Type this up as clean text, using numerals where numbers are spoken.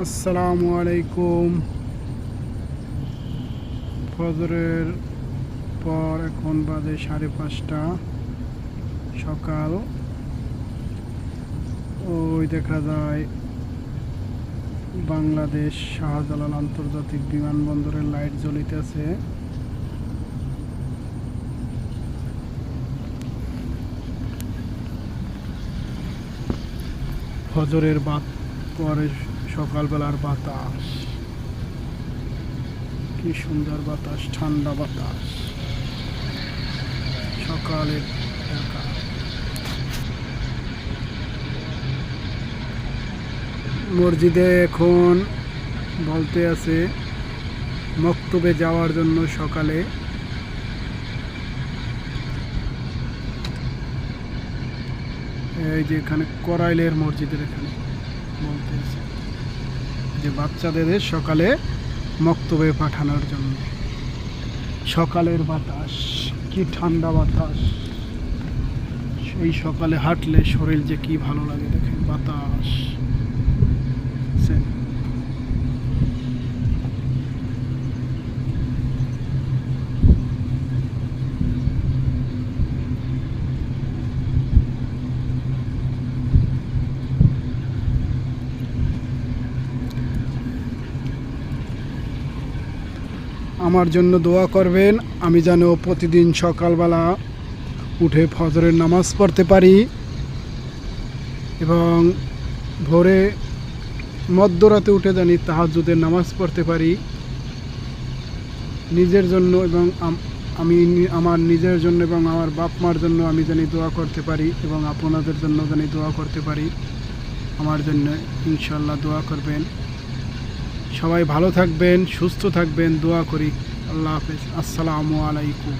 আসসালামু আলাইকুম। ফজরের পর এখন বাজে 5:30 সকাল। ওই দেখা যায় বাংলাদেশ শাহজালাল আন্তর্জাতিক বিমানবন্দরের লাইট জ্বলিতেছে। ফজরের পরে সকালবেলার বাতাস, কি সুন্দর বাতাস, ঠান্ডা বাতাস, সকালের ঢাকা। মসজিদে এখন বলতে আছে মক্তবে যাওয়ার জন্য সকালে। এই যে এখানে করাইলের মসজিদের এখানে বলতে আছে যে বাচ্চাদের সকালে মক্তবে পাঠানোর জন্য। সকালের বাতাস, কি ঠান্ডা বাতাস, সেই সকালে হাঁটলে শরীর যে কি ভালো লাগে। দেখেন বাতাস। আমার জন্য দোয়া করবেন, আমি যেন প্রতিদিন সকালবেলা উঠে ফজরের নামাজ পড়তে পারি এবং ভোরে মধ্যরাতে উঠে জানি তাহাজ্জুদের নামাজ পড়তে পারি। নিজের জন্য এবং আমি আমার নিজের জন্য এবং আমার বাপ মার জন্য আমি জানি দোয়া করতে পারি এবং আপনাদের জন্য জানি দোয়া করতে পারি। আমার জন্য ইনশাআল্লাহ দোয়া করবেন। সবাই ভালো থাকবেন, সুস্থ থাকবেন, দোয়া করি। আল্লাহ হাফেজ। আসসালামু আলাইকুম।